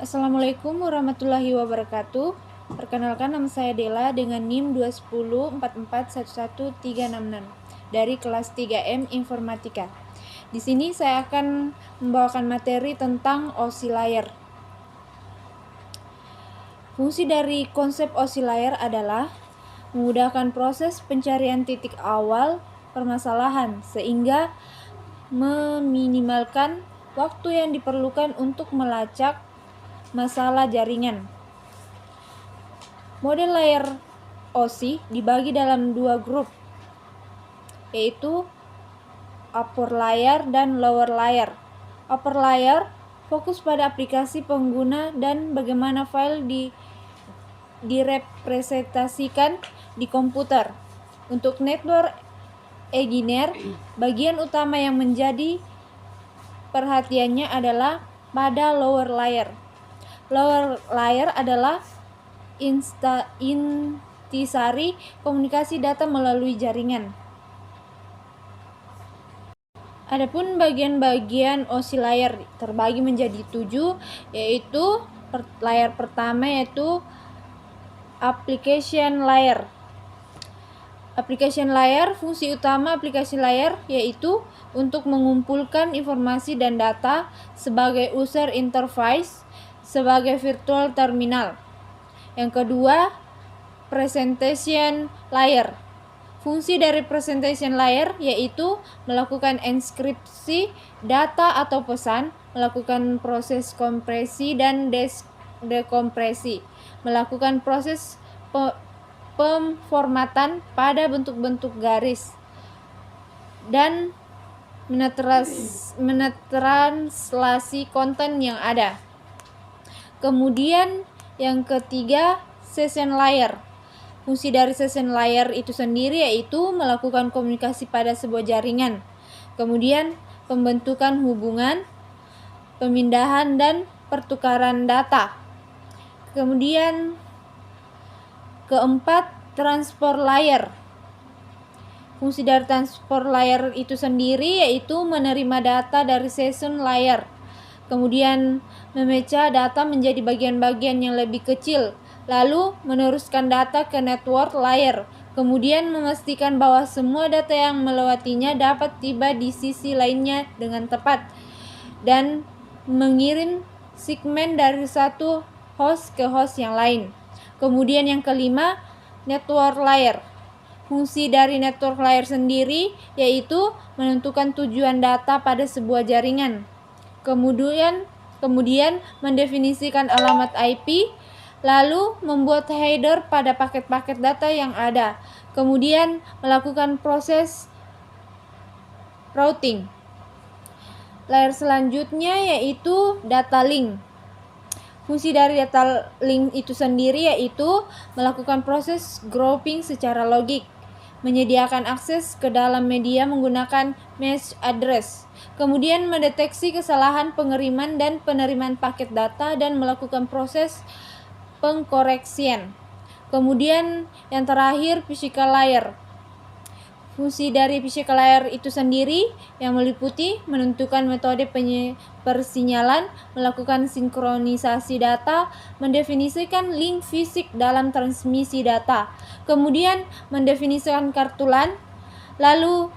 Assalamualaikum warahmatullahi wabarakatuh. Perkenalkan, nama saya Dela dengan NIM 210441136 dari kelas 3M Informatika. Di sini saya akan membawakan materi tentang OSI layar. Fungsi dari konsep OSI layar adalah memudahkan proses pencarian titik awal permasalahan sehingga meminimalkan waktu yang diperlukan untuk melacak masalah jaringan. Model layar OSI dibagi dalam dua grup, yaitu upper layer dan lower layer. Upper layer fokus pada aplikasi pengguna dan bagaimana file direpresentasikan di komputer. Untuk network engineer, bagian utama yang menjadi perhatiannya adalah pada lower layer. Lower layer adalah intisari komunikasi data melalui jaringan. Adapun bagian-bagian OSI layar terbagi menjadi 7, yaitu layar pertama yaitu application layer. Application layer, fungsi utama aplikasi layar yaitu untuk mengumpulkan informasi dan data sebagai user interface, sebagai virtual terminal. Yang kedua, presentation layer. Fungsi dari presentation layer yaitu melakukan enskripsi data atau pesan, melakukan proses kompresi dan dekompresi, melakukan proses pemformatan pada bentuk-bentuk garis, dan menetranslasi konten yang ada. Kemudian yang ketiga, session layer. Fungsi dari session layer itu sendiri yaitu melakukan komunikasi pada sebuah jaringan, kemudian pembentukan hubungan, pemindahan dan pertukaran data. Kemudian keempat, transport layer. Fungsi dari transport layer itu sendiri yaitu menerima data dari session layer, kemudian memecah data menjadi bagian-bagian yang lebih kecil, lalu meneruskan data ke network layer, kemudian memastikan bahwa semua data yang melewatinya dapat tiba di sisi lainnya dengan tepat, dan mengirim segmen dari satu host ke host yang lain. Kemudian yang kelima, network layer. Fungsi dari network layer sendiri yaitu menentukan tujuan data pada sebuah jaringan. Kemudian mendefinisikan alamat IP, lalu membuat header pada paket-paket data yang ada. Kemudian melakukan proses routing. Layer selanjutnya yaitu data link. Fungsi dari data link itu sendiri yaitu melakukan proses grouping secara logik, menyediakan akses ke dalam media menggunakan mesh address, kemudian mendeteksi kesalahan pengiriman dan penerimaan paket data dan melakukan proses pengkoreksian. Kemudian yang terakhir, physical layer. Fungsi dari physical layer itu sendiri yang meliputi menentukan metode persinyalan, melakukan sinkronisasi data, mendefinisikan link fisik dalam transmisi data, kemudian mendefinisikan kartu LAN, lalu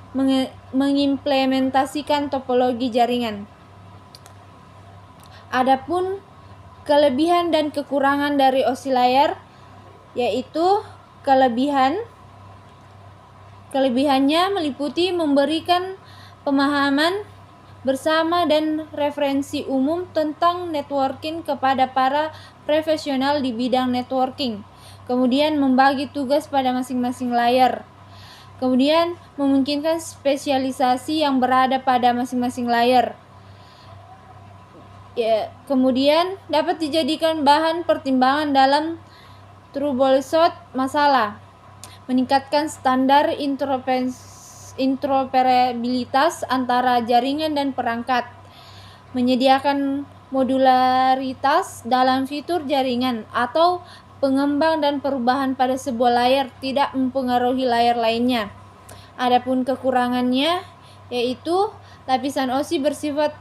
mengimplementasikan topologi jaringan. Adapun kelebihan dan kekurangan dari OSI layar yaitu kelebihannya meliputi memberikan pemahaman bersama dan referensi umum tentang networking kepada para profesional di bidang networking. Kemudian membagi tugas pada masing-masing layer. Kemudian memungkinkan spesialisasi yang berada pada masing-masing layer. Kemudian dapat dijadikan bahan pertimbangan dalam troubleshoot masalah, meningkatkan standar interoperabilitas antara jaringan dan perangkat, menyediakan modularitas dalam fitur jaringan atau pengembang dan perubahan pada sebuah layar tidak mempengaruhi layar lainnya. Adapun kekurangannya yaitu lapisan OSI bersifat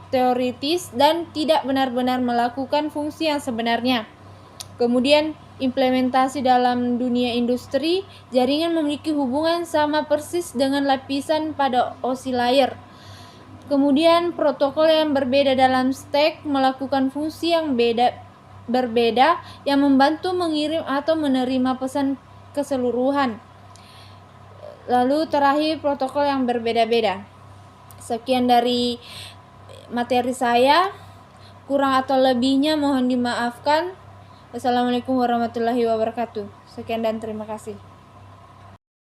teoritis dan tidak benar-benar melakukan fungsi yang sebenarnya. Kemudian implementasi dalam dunia industri, jaringan memiliki hubungan sama persis dengan lapisan pada OSI layer. Kemudian protokol yang berbeda dalam stack melakukan fungsi yang berbeda yang membantu mengirim atau menerima pesan keseluruhan. Lalu terakhir protokol yang berbeda-beda. Sekian dari materi saya, kurang atau lebihnya mohon dimaafkan. Wassalamualaikum warahmatullahi wabarakatuh. Sekian dan terima kasih.